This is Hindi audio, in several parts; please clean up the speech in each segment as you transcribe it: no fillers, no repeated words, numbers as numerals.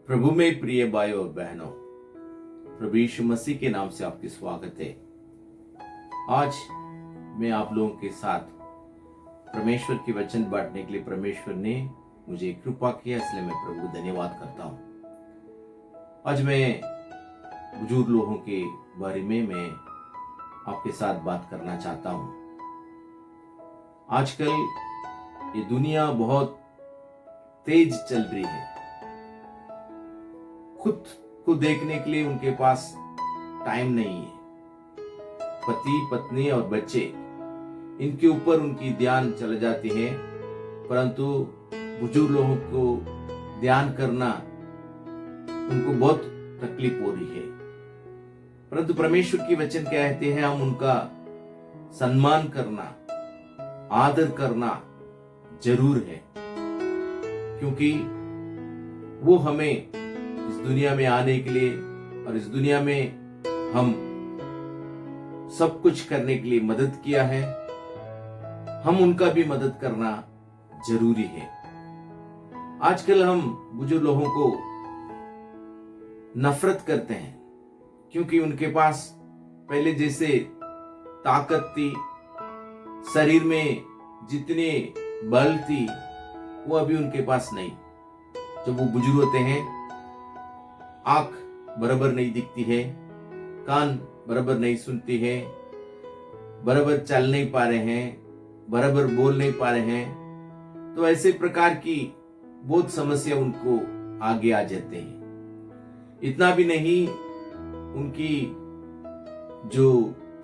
प्रभु में प्रिय भाई और बहनों, प्रभु यीशु मसीह के नाम से आपकी स्वागत है। आज मैं आप लोगों के साथ परमेश्वर के वचन बांटने के लिए परमेश्वर ने मुझे कृपा किया, इसलिए मैं प्रभु को धन्यवाद करता हूँ। आज मैं बुजुर्ग लोगों के बारे में मैं आपके साथ बात करना चाहता हूँ। आजकल ये दुनिया बहुत तेज चल रही है। खुद को देखने के लिए उनके पास टाइम नहीं है। पति पत्नी और बच्चे, इनके ऊपर उनकी ध्यान चले जाती है, परंतु बुजुर्ग लोगों को ध्यान करना उनको बहुत तकलीफ हो रही है। परंतु परमेश्वर की वचन कहते हैं हम उनका सम्मान करना, आदर करना जरूर है, क्योंकि वो हमें इस दुनिया में आने के लिए और इस दुनिया में हम सब कुछ करने के लिए मदद किया है। हम उनका भी मदद करना जरूरी है। आजकल हम बुजुर्ग लोगों को नफरत करते हैं, क्योंकि उनके पास पहले जैसे ताकत थी, शरीर में जितने बल थी, वो अभी उनके पास नहीं। जब वो बुजुर्ग होते हैं, आंख बराबर नहीं दिखती है, कान बराबर नहीं सुनती है, बराबर चल नहीं पा रहे हैं, बराबर बोल नहीं पा रहे हैं, तो ऐसे प्रकार की बहुत समस्या उनको आगे आ जाते हैं। इतना भी नहीं, उनकी जो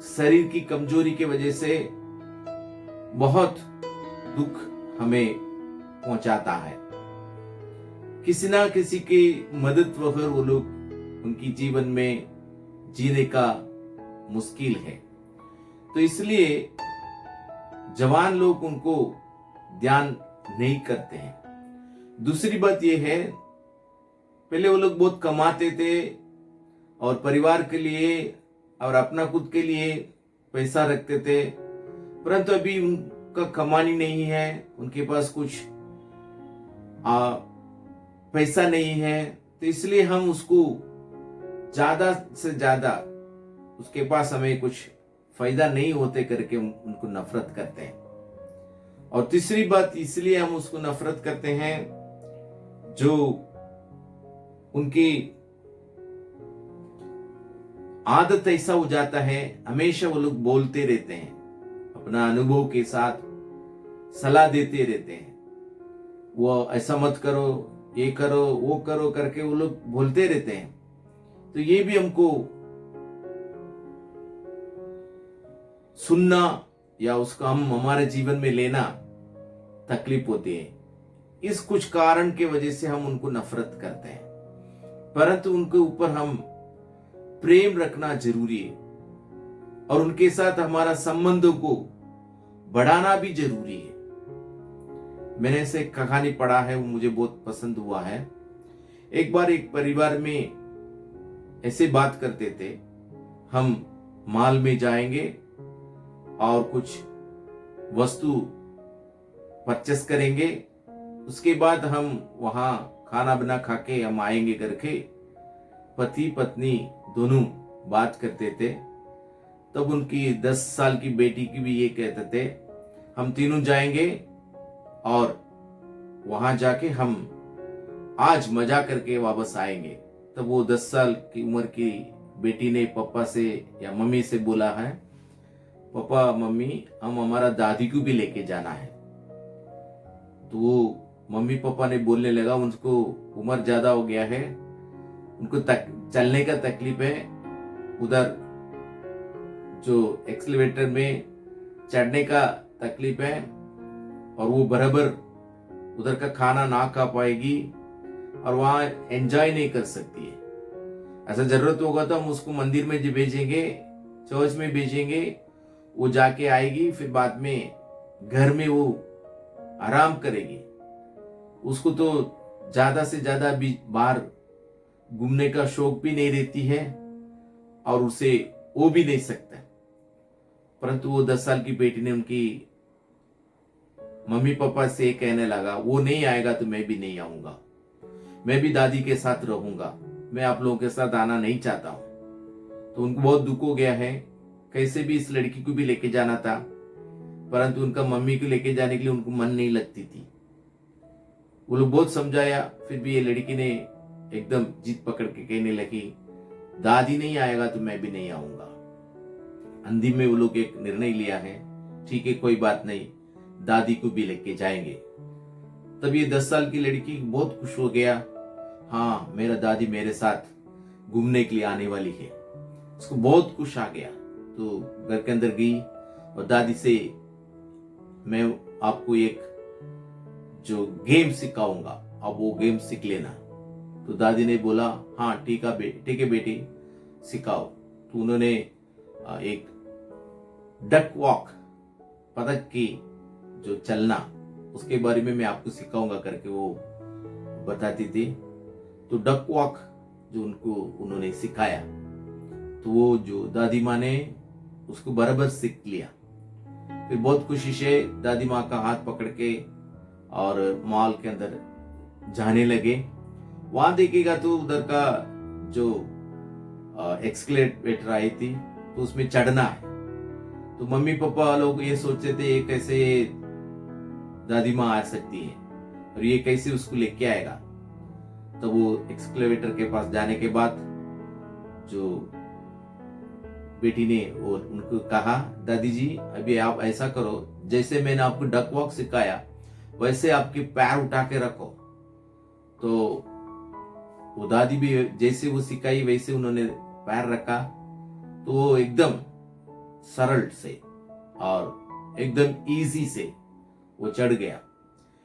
शरीर की कमजोरी की वजह से बहुत दुख हमें पहुंचाता है। किसी ना किसी की मदद वगैरह वो लोग उनकी जीवन में जीने का मुश्किल है, तो इसलिए जवान लोग उनको ध्यान नहीं करते हैं। दूसरी बात यह है, पहले वो लोग बहुत कमाते थे और परिवार के लिए और अपना खुद के लिए पैसा रखते थे, परंतु अभी उनका कमानी नहीं है, उनके पास कुछ पैसा नहीं है, तो इसलिए हम उसको ज्यादा से ज्यादा उसके पास हमें कुछ फायदा नहीं होते करके उनको नफरत करते हैं। और तीसरी बात, इसलिए हम उसको नफरत करते हैं जो उनकी आदत ऐसा हो जाता है, हमेशा वो लोग बोलते रहते हैं, अपना अनुभव के साथ सलाह देते रहते हैं। वो ऐसा मत करो, ये करो, वो करो करके वो लोग बोलते रहते हैं। तो ये भी हमको सुनना या उसका हम हमारे जीवन में लेना तकलीफ होती है। इस कुछ कारण के वजह से हम उनको नफरत करते हैं, परंतु उनके ऊपर हम प्रेम रखना जरूरी है और उनके साथ हमारा संबंधों को बढ़ाना भी जरूरी है। मैंने ऐसे कहानी पढ़ा है, वो मुझे बहुत पसंद हुआ है। एक बार एक परिवार में ऐसे बात करते थे, हम मॉल में जाएंगे और कुछ वस्तु परचेस करेंगे, उसके बाद हम वहां खाना बना खा के हम आएंगे करके पति पत्नी दोनों बात करते थे। तब उनकी 10 साल की बेटी की भी ये कहते थे, हम तीनों जाएंगे और वहां जाके हम आज मजा करके वापस आएंगे। तब वो 10 साल की उम्र की बेटी ने पापा से या मम्मी से बोला है, पापा मम्मी, हम हमारा दादी को भी लेके जाना है। तो वो मम्मी पापा ने बोलने लगा, उनको उम्र ज्यादा हो गया है, उनको चलने का तकलीफ है, उधर जो एक्सीलरेटर में चढ़ने का तकलीफ है और वो बराबर उधर का खाना ना खा पाएगी और वहां एंजॉय नहीं कर सकती है। ऐसा जरूरत होगा तो हम उसको मंदिर में जो भेजेंगे, चर्च में भेजेंगे, वो जाके आएगी, फिर बाद में घर में वो आराम करेगी। उसको तो ज्यादा से ज्यादा भी बाहर घूमने का शौक भी नहीं रहती है और उसे वो भी नहीं सकता। परंतु वो 10 साल की बेटी ने उनकी मम्मी पापा से कहने लगा, वो नहीं आएगा तो मैं भी नहीं आऊंगा। मैं भी दादी के साथ रहूंगा, मैं आप लोगों के साथ आना नहीं चाहता हूं। तो उनको बहुत दुख हो गया है। कैसे भी इस लड़की को भी लेके जाना था, परंतु उनका मम्मी को लेके जाने के लिए उनको मन नहीं लगती थी। वो लोग बहुत समझाया, फिर भी ये लड़की ने एकदम जिद पकड़ के कहने लगी, दादी नहीं आएगा तो मैं भी नहीं आऊंगा। अंधी में वो लोग एक निर्णय लिया है, ठीक है कोई बात नहीं, दादी को भी लेके जाएंगे। तब ये 10 साल की लड़की बहुत खुश हो गया, हाँ मेरा दादी मेरे साथ घूमने के लिए आने वाली है। उसको बहुत खुश आ गया। तो घर के अंदर गई और दादी से, मैं आपको एक जो गेम सिखाऊंगा, अब वो गेम सीख लेना। तो दादी ने बोला, हाँ ठीक है बेटी सिखाओ। तो उन्होंने एक डक वॉक, पतंग की जो चलना, उसके बारे में मैं आपको सिखाऊंगा करके वो बताती थी। तो डक वॉक जो उन्होंने सिखाया, तो वो जो दादी माँ ने उसको बराबर सीख लिया। फिर बहुत खुशी से दादी माँ का हाथ पकड़ के और मॉल के अंदर जाने लगे। वहां देखेगा तो उधर का जो एक्सकलेटर आई थी, तो उसमें चढ़ना है। तो मम्मी पापा लोग ये सोचते थे ये कैसे दादी माँ आ सकती है और ये कैसे उसको लेके आएगा। तो वो एक्सकलेटर के पास जाने के बाद जो बेटी ने वो उनको कहा, दादी जी अभी आप ऐसा करो, जैसे मैंने आपको डक वॉक सिखाया वैसे आपके पैर उठा के रखो। तो वो दादी भी जैसे वो सिखाई वैसे उन्होंने पैर रखा, तो वो एकदम सरल से और एकदम इजी से वो चढ़ गया।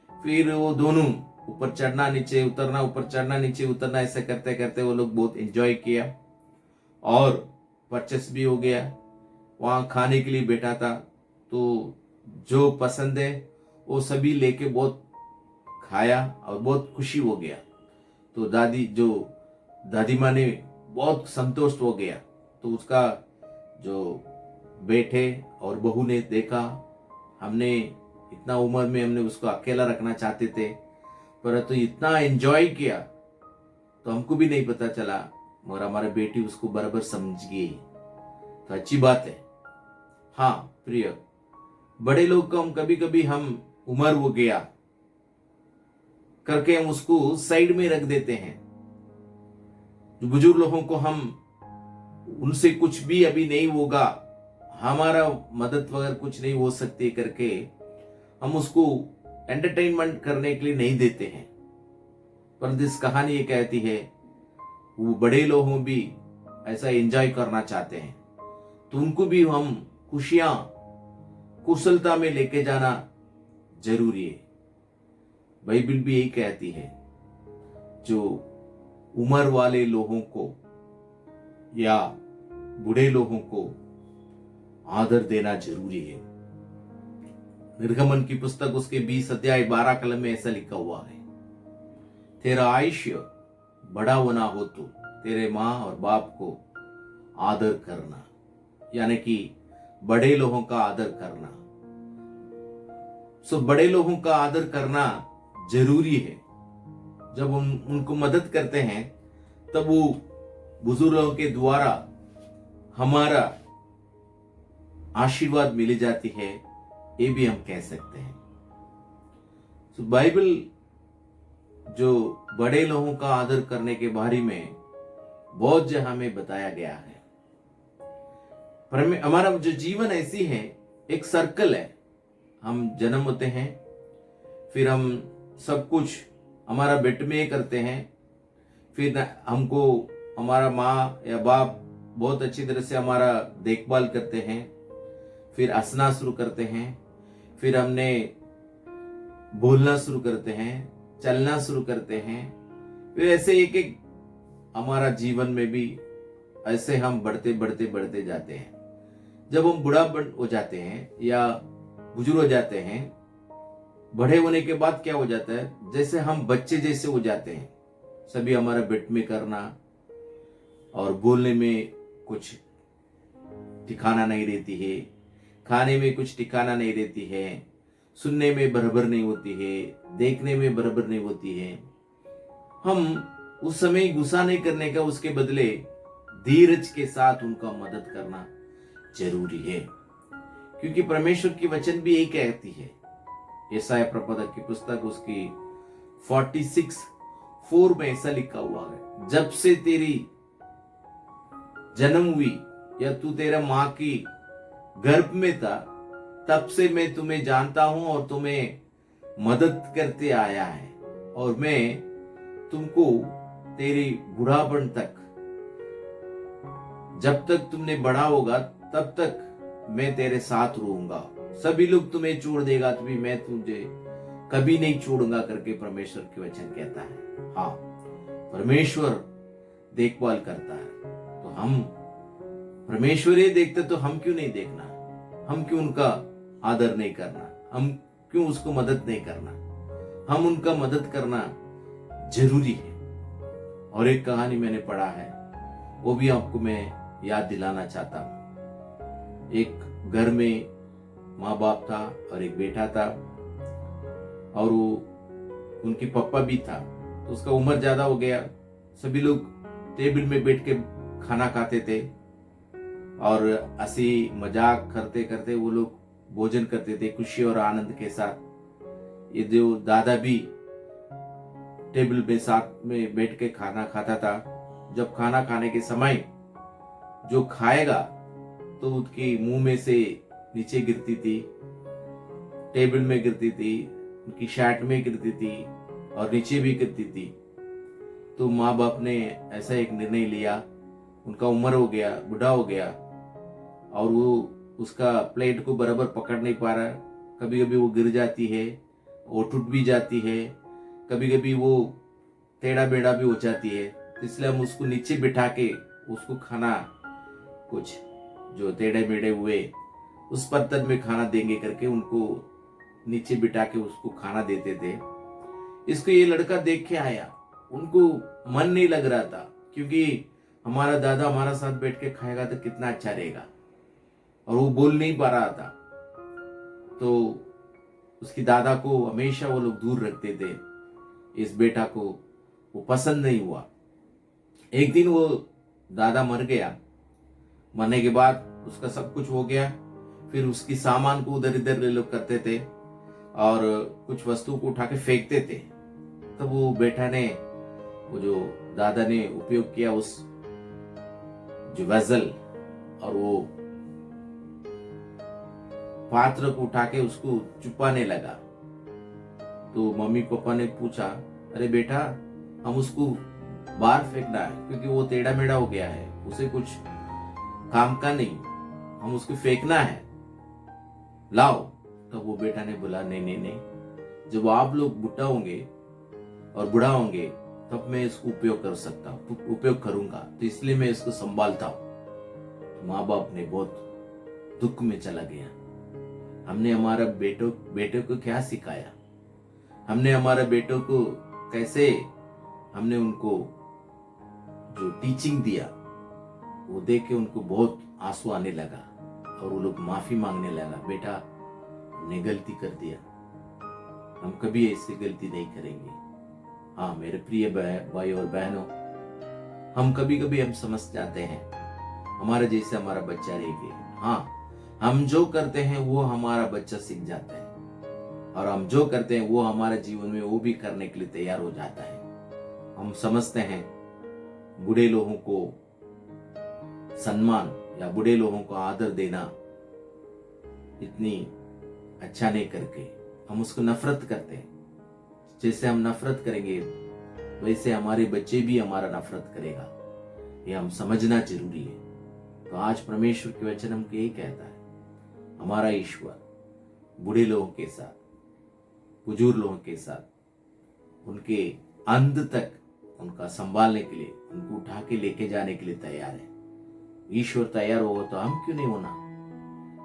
फिर वो दोनों ऊपर चढ़ना नीचे उतरना, ऊपर चढ़ना नीचे उतरना, ऐसे करते करते वो लोग बहुत एंजॉय किया और परचेस भी हो गया। वहां खाने के लिए बैठा था, तो जो पसंद है वो सभी लेके बहुत खाया और बहुत खुशी हो गया। तो दादी माँ ने बहुत संतुष्ट हो गया। तो उसका जो बेटे और बहू ने देखा, हमने इतना उम्र में हमने उसको अकेला रखना चाहते थे, परंतु इतना एंजॉय किया तो हमको भी नहीं पता चला, मगर हमारे बेटी उसको बराबर समझ गई। तो अच्छी बात है। हाँ प्रिय, बड़े लोग को हम कभी कभी हम उम्र हो गया करके हम उसको साइड में रख देते हैं। जो बुजुर्ग लोगों को हम उनसे कुछ भी अभी नहीं होगा, हमारा मदद वगैरह कुछ नहीं हो सकती करके हम उसको एंटरटेनमेंट करने के लिए नहीं देते हैं। परंतु इस कहानी ये कहती है वो बड़े लोग भी ऐसा एंजॉय करना चाहते हैं, तो उनको भी हम खुशियां कुशलता में लेके जाना जरूरी है। बाइबल भी यही कहती है, जो उम्र वाले लोगों को या बूढ़े लोगों को आदर देना जरूरी है। निर्गमन की पुस्तक उसके 20 अध्याय 12 कलम में ऐसा लिखा हुआ है, तेरा आयुष्य बड़ा होना हो तो तेरे माँ और बाप को आदर करना, यानी कि बड़े लोगों का आदर करना। सो बड़े लोगों का आदर करना जरूरी है। जब उनको मदद करते हैं तब वो बुजुर्गों के द्वारा हमारा आशीर्वाद मिली जाती है, ये भी हम कह सकते हैं। तो बाइबल जो बड़े लोगों का आदर करने के बारे में बहुत जगह हमें बताया गया है। पर हमारा जो जीवन ऐसी है, एक सर्कल है। हम जन्म होते हैं, फिर हम सब कुछ हमारा बेट में करते हैं, फिर हमको हमारा माँ या बाप बहुत अच्छी तरह से हमारा देखभाल करते हैं, फिर हंसना शुरू करते हैं, फिर हमने बोलना शुरू करते हैं, चलना शुरू करते हैं, फिर ऐसे एक एक हमारा जीवन में भी ऐसे हम बढ़ते बढ़ते बढ़ते जाते हैं। जब हम बूढ़ा हो जाते हैं या बुजुर्ग हो जाते हैं, बड़े होने के बाद क्या हो जाता है, जैसे हम बच्चे जैसे हो जाते हैं। सभी हमारा बेट में करना और बोलने में कुछ ठिकाना नहीं रहती है, खाने में कुछ ठिकाना नहीं रहती है, सुनने में बराबर नहीं होती है, देखने में बराबर नहीं होती है। हम उस समय गुस्सा नहीं करने का, उसके बदले धीरज के साथ उनका मदद करना जरूरी है। क्योंकि परमेश्वर की वचन भी यही कहती है, यशायाह प्रवक्ता की पुस्तक उसकी 46:4 में ऐसा लिखा हुआ है, जब से तेरी जन्म हुई या तू तेरा मां की गर्भ में था, तब से मैं तुम्हें जानता हूं और तुम्हें मदद करते आया है, और मैं तुमको तेरी बुढ़ापन तक, जब तक तुमने बड़ा होगा तब तक मैं तेरे साथ रहूंगा। सभी लोग तुम्हें छोड़ देगा तो भी मैं तुझे कभी नहीं छोड़ूंगा करके परमेश्वर के वचन कहता है। हाँ, परमेश्वर देखभाल करता है, तो हम परमेश्वर ही देखते तो हम क्यों नहीं देखना, हम क्यों उनका आदर नहीं करना, हम क्यों उसको मदद नहीं करना, हम उनका मदद करना जरूरी है। और एक कहानी मैंने पढ़ा है, वो भी आपको मैं याद दिलाना चाहता हूं। एक घर में माँ बाप था और एक बेटा था, और वो उनके पापा भी था, तो उसका उम्र ज्यादा हो गया। सभी लोग टेबल में बैठ के खाना खाते थे और हंसी मजाक करते करते वो लोग भोजन करते थे खुशी और आनंद के साथ। ये जो दादा भी टेबल में साथ में बैठ के खाना खाता था। जब खाना खाने के समय जो खाएगा तो उसके मुंह में से नीचे गिरती थी, टेबल में गिरती थी, उनकी शर्ट में गिरती थी और नीचे भी गिरती थी। तो माँ बाप ने ऐसा एक निर्णय लिया, उनका उम्र हो गया, बूढ़ा हो गया, और वो उसका प्लेट को बराबर पकड़ नहीं पा रहा। कभी कभी वो गिर जाती है, वो टूट भी जाती है, कभी कभी वो टेढ़ा बेड़ा भी हो जाती है। तो इसलिए हम उसको नीचे बिठा के उसको खाना, कुछ जो टेढ़े मेढ़े हुए उस बर्तन में खाना देंगे करके उनको नीचे बिठा के उसको खाना देते थे। इसको ये लड़का देख के आया, उनको मन नहीं लग रहा था, क्योंकि हमारा दादा हमारा साथ बैठ के खाएगा तो कितना अच्छा रहेगा, और वो बोल नहीं पा रहा था। तो उसकी दादा को हमेशा वो लोग दूर रखते थे। इस बेटा को वो पसंद नहीं हुआ। एक दिन वो दादा मर गया। मरने के बाद उसका सब कुछ हो गया, फिर उसकी सामान को उधर इधर ले लोग करते थे और कुछ वस्तु को उठा के फेंकते थे। तब वो बेटा ने, वो जो दादा ने उपयोग किया उस जो वेसल और वो पात्र को उठा के उसको छुपाने लगा। तो मम्मी पापा ने पूछा, अरे बेटा, हम उसको बाहर फेंकना है क्योंकि वो टेढ़ा मेढ़ा हो गया है, उसे कुछ काम का नहीं, हम उसको फेंकना है, लाओ। तो वो बेटा ने बोला, नहीं नहीं नहीं, जब आप लोग बुढ़ा होंगे और बूढ़ा होंगे तब मैं इसको उपयोग कर सकता हूँ, उपयोग करूंगा, तो इसलिए मैं इसको संभालता हूँ। तो माँ बाप ने बहुत दुख में चला गया। हमने हमारा बेटे को क्या सिखाया, हमने हमारे बेटों को कैसे, हमने उनको जो टीचिंग दिया वो देख के उनको बहुत आंसू आने लगा और वो लोग माफी मांगने लगा, बेटा हमने गलती कर दिया, हम कभी ऐसी गलती नहीं करेंगे। हाँ मेरे प्रिय भाई और बहनों, हम कभी कभी हम समझ जाते हैं हमारे जैसे हमारा बच्चा रह गया। हाँ, हम जो करते हैं वो हमारा बच्चा सीख जाता है, और हम जो करते हैं वो हमारे जीवन में वो भी करने के लिए तैयार हो जाता है। हम समझते हैं बूढ़े लोगों को सम्मान या बूढ़े लोगों को आदर देना इतनी अच्छा नहीं करके हम उसको नफरत करते हैं। जैसे हम नफरत करेंगे वैसे हमारे बच्चे भी हमारा नफरत करेगा, ये हम समझना जरूरी है। तो आज परमेश्वर के वचन हमको यही कहता है, हमारा ईश्वर बूढ़े लोगों के साथ, बुजुर्ग लोगों के साथ, उनके अंत तक उनका संभालने के लिए, उनको उठा के लेके जाने के लिए तैयार है। ईश्वर तैयार होगा तो हम क्यों नहीं होना,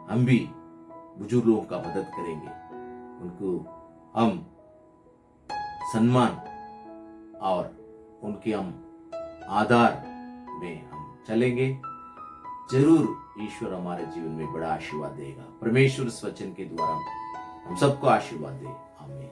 हम भी बुजुर्ग लोगों का मदद करेंगे, उनको हम सम्मान और उनके हम आधार में हम चलेंगे। जरूर ईश्वर हमारे जीवन में बड़ा आशीर्वाद देगा। परमेश्वर इस वचन के द्वारा हम सबको आशीर्वाद दे। आमीन।